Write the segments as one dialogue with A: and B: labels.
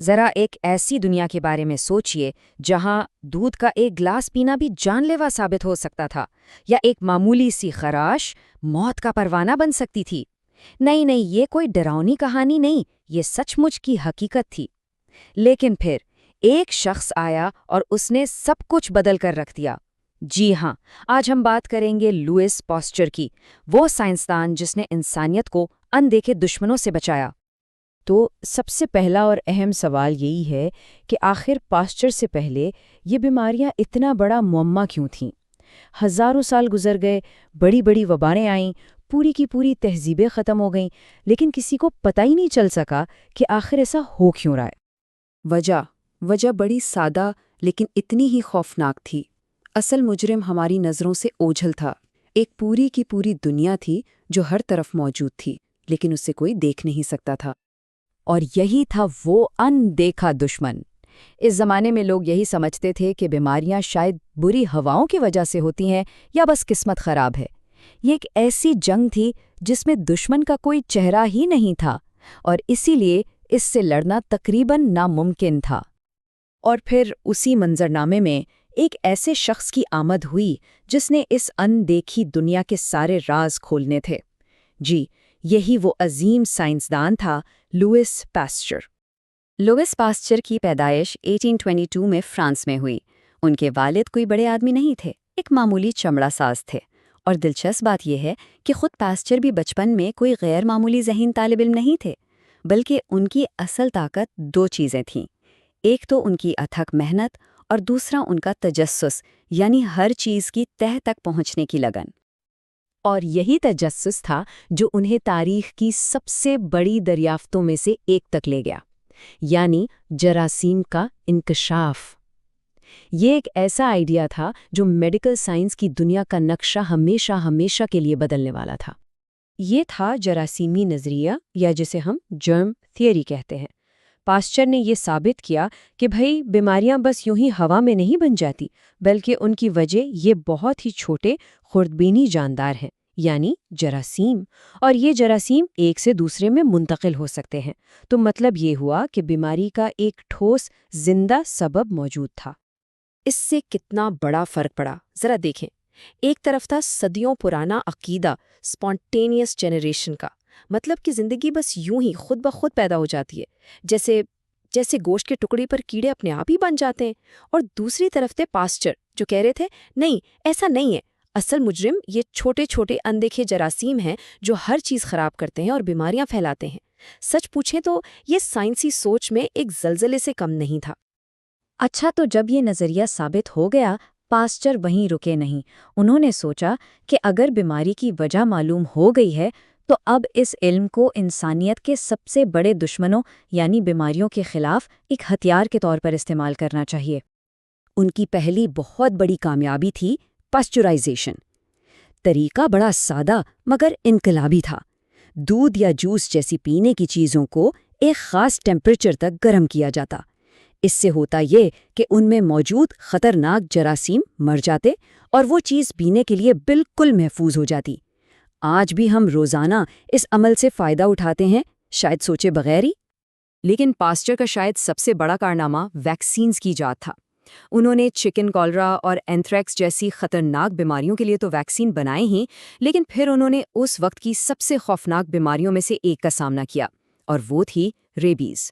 A: ذرا ایک ایسی دنیا کے بارے میں سوچئے جہاں دودھ کا ایک گلاس پینا بھی جان لیوا ثابت ہو سکتا تھا، یا ایک معمولی سی خراش موت کا پروانہ بن سکتی تھی۔ نہیں، یہ کوئی ڈراؤنی کہانی نہیں، یہ سچ مچ کی حقیقت تھی۔ لیکن پھر ایک شخص آیا اور اس نے سب کچھ بدل کر رکھ دیا۔ جی ہاں، آج ہم بات کریں گے لوئس پاسچر کی، وہ سائنسدان جس نے انسانیت کو اندیکھے دشمنوں سے بچایا۔
B: تو سب سے پہلا اور اہم سوال یہی ہے کہ آخر پاسچر سے پہلے یہ بیماریاں اتنا بڑا معمہ کیوں تھیں؟ ہزاروں سال گزر گئے، بڑی بڑی وبائیں آئیں، پوری کی پوری تہذیبیں ختم ہو گئیں، لیکن کسی کو پتہ ہی نہیں چل سکا کہ آخر ایسا ہو کیوں رہا ہے۔
C: وجہ بڑی سادہ لیکن اتنی ہی خوفناک تھی۔ اصل مجرم ہماری نظروں سے اوجھل تھا۔ ایک پوری کی پوری دنیا تھی جو ہر طرف موجود تھی، لیکن اسے کوئی دیکھ نہیں سکتا تھا۔
B: اور یہی تھا وہ اندیکھا دشمن۔ اس زمانے میں لوگ یہی سمجھتے تھے کہ بیماریاں شاید بری ہواؤں کی وجہ سے ہوتی ہیں یا بس قسمت خراب ہے۔ یہ ایک ایسی جنگ تھی جس میں دشمن کا کوئی چہرہ ہی نہیں تھا، اور اسی لیے اس سے لڑنا تقریباً ناممکن تھا۔ اور پھر اسی منظرنامے میں ایک ایسے شخص کی آمد ہوئی جس نے اس اندیکھی دنیا کے سارے راز کھولنے تھے۔ جی، یہی وہ عظیم سائنسدان تھا، لوئس پاسچر۔
C: لوئس پاسچر کی پیدائش 1822 میں فرانس میں ہوئی۔ ان کے والد کوئی بڑے آدمی نہیں تھے، ایک معمولی چمڑا ساز تھے۔ اور دلچسپ بات یہ ہے کہ خود پاسچر بھی بچپن میں کوئی غیر معمولی ذہین طالب علم نہیں تھے، بلکہ ان کی اصل طاقت دو چیزیں تھیں۔ ایک تو ان کی اتھک محنت اور دوسرا ان کا تجسس، یعنی ہر چیز کی تہہ تک پہنچنے کی لگن۔
B: اور یہی تجسس تھا جو انہیں تاریخ کی سب سے بڑی دریافتوں میں سے ایک تک لے گیا، یعنی جراثیم کا انکشاف۔ یہ ایک ایسا آئیڈیا تھا جو میڈیکل سائنس کی دنیا کا نقشہ ہمیشہ کے لیے بدلنے والا تھا۔ یہ تھا جراثیمی نظریہ، یا جسے ہم جرم تھیوری کہتے ہیں۔ پاسچر نے یہ ثابت کیا کہ بھئی بیماریاں بس یوں ہی ہوا میں نہیں بن جاتی، بلکہ ان کی وجہ یہ بہت ہی چھوٹے خردبینی جاندار ہیں، یعنی جراثیم، اور یہ جراثیم ایک سے دوسرے میں منتقل ہو سکتے ہیں۔ تو مطلب یہ ہوا کہ بیماری کا ایک ٹھوس زندہ سبب موجود تھا۔
D: اس سے کتنا بڑا فرق پڑا، ذرا دیکھیں۔ ایک طرف تھا صدیوں پرانا عقیدہ اسپونٹینیس جنریشن کا، مطلب کہ زندگی بس یوں ہی خود بخود پیدا ہو جاتی ہے، جیسے گوشت کے ٹکڑے پر کیڑے اپنے آپ ہی بن جاتے ہیں۔ اور دوسری طرف تھے پاسچر، جو کہہ رہے تھے نہیں، ایسا نہیں ہے، اصل مجرم یہ چھوٹے چھوٹے اندیکھے جراثیم ہیں جو ہر چیز خراب کرتے ہیں اور بیماریاں پھیلاتے ہیں۔ سچ پوچھیں تو یہ سائنسی سوچ میں ایک زلزلے سے کم نہیں تھا۔
B: اچھا، تو جب یہ نظریہ ثابت ہو گیا، پاسچر وہیں رکے نہیں۔ انہوں نے سوچا کہ اگر بیماری کی وجہ معلوم ہو گئی ہے تو اب اس علم کو انسانیت کے سب سے بڑے دشمنوں یعنی بیماریوں کے خلاف ایک ہتھیار کے طور پر استعمال کرنا چاہیے۔
C: ان کی پہلی بہت بڑی کامیابی تھی پاسچرائزیشن۔ طریقہ بڑا سادہ مگر انقلابی تھا۔ دودھ یا جوس جیسی پینے کی چیزوں کو ایک خاص ٹیمپریچر تک گرم کیا جاتا۔ اس سے ہوتا یہ کہ ان میں موجود خطرناک جراثیم مر جاتے اور وہ چیز پینے کے لیے بالکل محفوظ ہو جاتی۔ آج بھی ہم روزانہ اس عمل سے فائدہ اٹھاتے ہیں، شاید سوچے بغیر ہی۔ لیکن پاسچر کا شاید سب سے بڑا کارنامہ ویکسینز کی ایجاد تھا۔ انہوں نے چکن کالرا اور اینتھریکس جیسی خطرناک بیماریوں کے لیے تو ویکسین بنائے ہی، لیکن پھر انہوں نے اس وقت کی سب سے خوفناک بیماریوں میں سے ایک کا سامنا کیا، اور وہ تھی ریبیز۔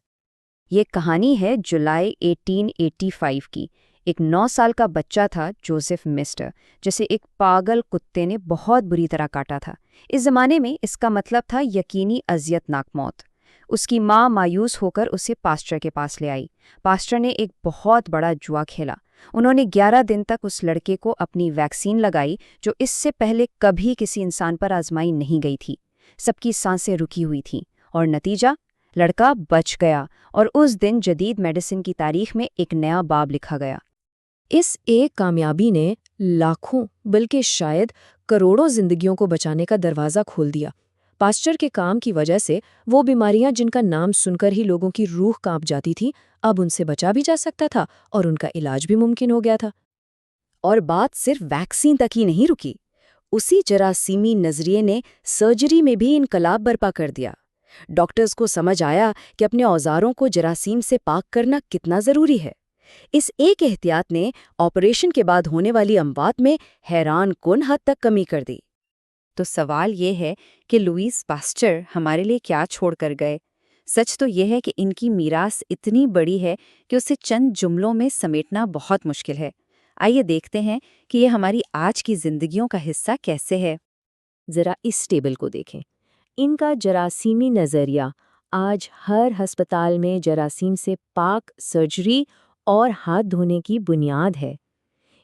A: یہ کہانی ہے جولائی 1885 کی۔ ایک 9 سال کا بچہ تھا جوزف مسٹر، جسے ایک پاگل کتے نے بہت بری طرح کاٹا تھا۔ اس زمانے میں اس کا مطلب تھا یقینی اذیت ناک موت۔ اس کی ماں مایوس ہو کر اسے پاسچر کے پاس لے آئی۔ پاسچر نے ایک بہت بڑا جوا کھیلا۔ انہوں نے 11 دن تک اس لڑکے کو اپنی ویکسین لگائی جو اس سے پہلے کبھی کسی انسان پر آزمائی نہیں گئی تھی۔ سب کی سانسیں رکی ہوئی تھیں، اور نتیجہ لڑکا بچ گیا، اور اس دن جدید میڈیسن کی تاریخ میں ایک نیا باب لکھا گیا۔
B: اس ایک کامیابی نے لاکھوں بلکہ شاید کروڑوں زندگیوں کو بچانے کا دروازہ کھول دیا۔ پاسچر کے کام کی وجہ سے وہ بیماریاں جن کا نام سن کر ہی لوگوں کی روح کانپ جاتی تھی، اب ان سے بچا بھی جا سکتا تھا اور ان کا علاج بھی ممکن ہو گیا تھا۔
C: اور بات صرف ویکسین تک ہی نہیں رکی۔ اسی جراثیمی نظریے نے سرجری میں بھی انقلاب برپا کر دیا۔ ڈاکٹرز کو سمجھ آیا کہ اپنے اوزاروں کو جراثیم سے پاک کرنا کتنا ضروری ہے۔ اس ایک احتیاط نے آپریشن کے بعد ہونے والی اموات میں حیران کن حد تک کمی کر دی۔
A: تو سوال یہ ہے کہ لوئس پاسچر ہمارے لیے کیا چھوڑ کر گئے؟ سچ تو یہ ہے کہ ان کی میراث اتنی بڑی ہے کہ اسے چند جملوں میں سمیٹنا بہت مشکل ہے۔ آئیے دیکھتے ہیں کہ یہ ہماری آج کی زندگیوں کا حصہ کیسے ہے۔
B: ذرا اس ٹیبل کو دیکھیں۔ ان کا جراثیمی نظریہ آج ہر ہسپتال میں جراثیم سے پاک سرجری اور ہاتھ دھونے کی بنیاد ہے۔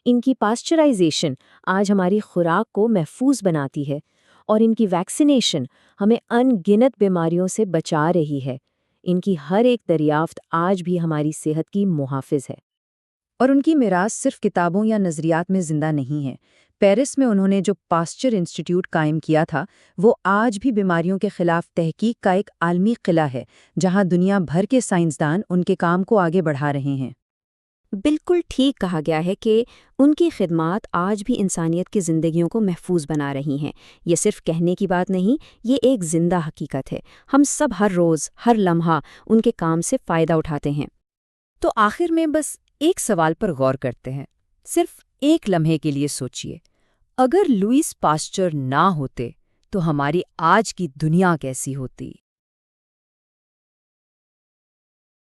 B: ان کی پاسچرائزیشن آج ہماری خوراک کو محفوظ بناتی ہے، اور ان کی ویکسینیشن ہمیں ان گنت بیماریوں سے بچا رہی ہے۔ ان کی ہر ایک دریافت آج بھی ہماری صحت کی محافظ ہے۔
A: اور ان کی میراث صرف کتابوں یا نظریات میں زندہ نہیں ہے۔ پیرس میں انہوں نے جو پاسچر انسٹیٹیوٹ قائم کیا تھا، وہ آج بھی بیماریوں کے خلاف تحقیق کا ایک عالمی قلعہ ہے، جہاں دنیا بھر کے سائنسدان ان کے کام کو آگے بڑھا رہے ہیں۔
C: بالکل ٹھیک کہا گیا ہے کہ ان کی خدمات آج بھی انسانیت کی زندگیوں کو محفوظ بنا رہی ہیں۔ یہ صرف کہنے کی بات نہیں، یہ ایک زندہ حقیقت ہے۔ ہم سب ہر روز، ہر لمحہ ان کے کام سے فائدہ اٹھاتے ہیں۔
A: تو آخر میں بس ایک سوال پر غور کرتے ہیں، صرف ایک لمحے کے لیے سوچئے، اگر لوئس پاسچر نہ ہوتے تو ہماری آج کی دنیا کیسی ہوتی؟